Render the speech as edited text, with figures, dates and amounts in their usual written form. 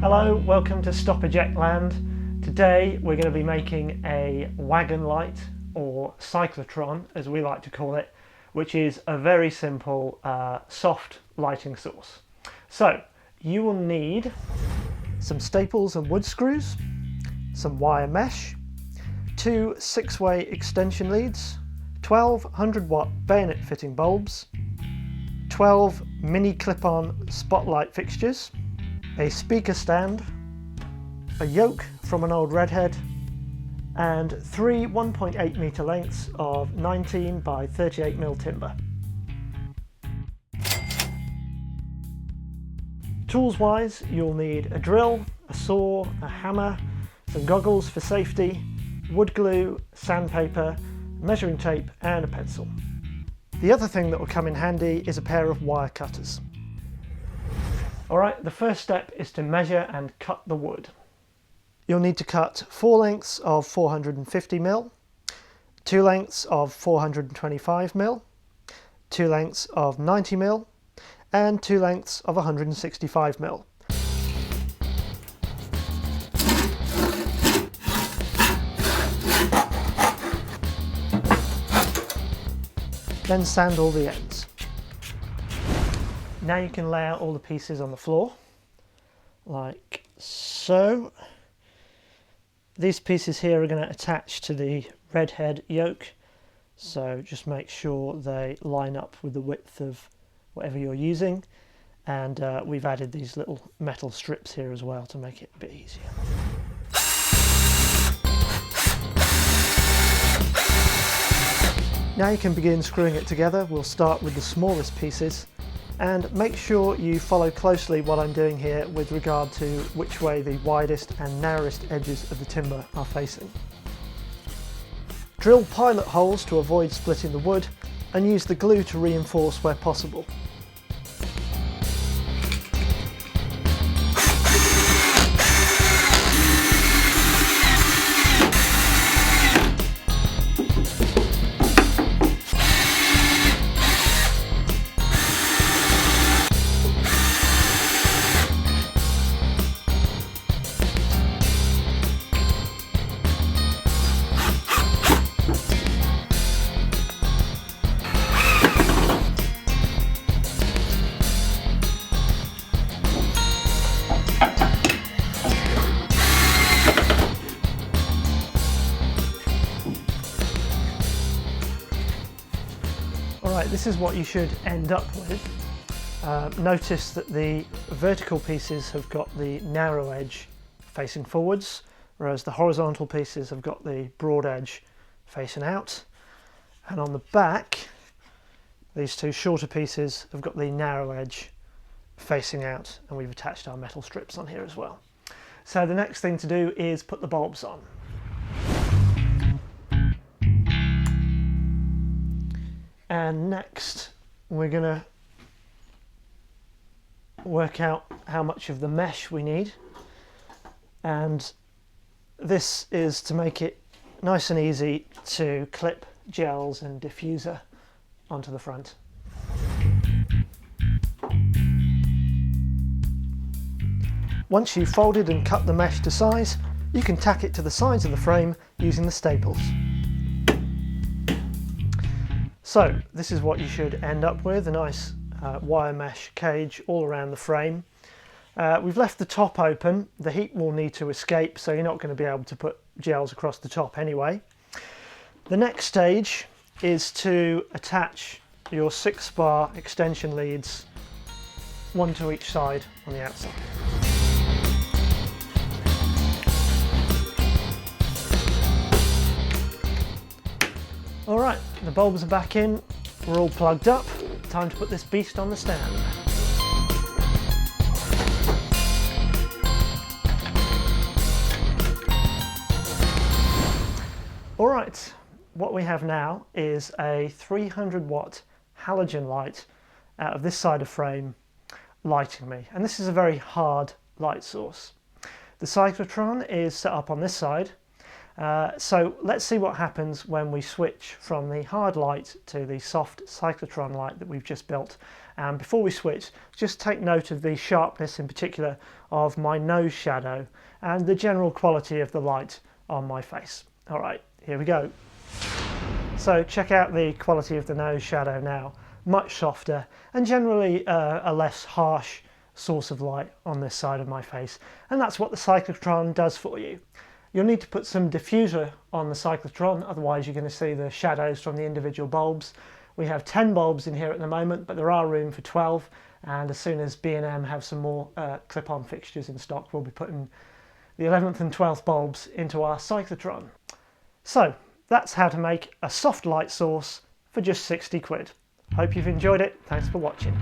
Hello, welcome to Stop Eject Land. Today we're going to be making a wagon light, or cyclotron as we like to call it, which is a very simple soft lighting source. So you will need some staples and wood screws, some wire mesh, two 6-way extension leads, 12 100-watt bayonet fitting bulbs, 12 mini clip-on spotlight fixtures, a speaker stand, a yoke from an old redhead, and three 1.8 metre lengths of 19 by 38mm timber. Tools wise, you'll need a drill, a saw, a hammer, some goggles for safety, wood glue, sandpaper, measuring tape and a pencil. The other thing that will come in handy is a pair of wire cutters. Alright, the first step is to measure and cut the wood. You'll need to cut 4 lengths of 450mm, 2 lengths of 425mm, 2 lengths of 90mm, and 2 lengths of 165mm. Then sand all the ends. Now you can lay out all the pieces on the floor, like so. These pieces here are going to attach to the redhead yoke, so just make sure they line up with the width of whatever you're using, and we've added these little metal strips here as well to make it a bit easier. Now you can begin screwing it together. We'll start with the smallest pieces, and make sure you follow closely what I'm doing here with regard to which way the widest and narrowest edges of the timber are facing. Drill pilot holes to avoid splitting the wood, and use the glue to reinforce where possible. Alright, this is what you should end up with. Notice that the vertical pieces have got the narrow edge facing forwards, whereas the horizontal pieces have got the broad edge facing out. And on the back, these two shorter pieces have got the narrow edge facing out, and we've attached our metal strips on here as well. So the next thing to do is put the bulbs on. And next we're going to work out how much of the mesh we need, and this is to make it nice and easy to clip gels and diffuser onto the front. Once you've folded and cut the mesh to size, you can tack it to the sides of the frame using the staples. So this is what you should end up with, a nice wire mesh cage all around the frame. We've left the top open. The heat will need to escape, so you're not going to be able to put gels across the top anyway. The next stage is to attach your 6-bar extension leads, one to each side on the outside. Alright, the bulbs are back in, we're all plugged up, time to put this beast on the stand. Alright, what we have now is a 300-watt halogen light out of this side of frame lighting me, and this is a very hard light source. The cyclotron is set up on this side, So let's see what happens when we switch from the hard light to the soft cyclotron light that we've just built. And before we switch, just take note of the sharpness in particular of my nose shadow and the general quality of the light on my face. All right, here we go. So check out the quality of the nose shadow now, much softer and generally a less harsh source of light on this side of my face. And that's what the cyclotron does for you. You'll need to put some diffuser on the cyclotron, otherwise you're going to see the shadows from the individual bulbs. We have 10 bulbs in here at the moment, but there are room for 12, and as soon as B&M have some more clip-on fixtures in stock, we'll be putting the 11th and 12th bulbs into our cyclotron. So that's how to make a soft light source for just 60 quid. Hope you've enjoyed it. Thanks for watching.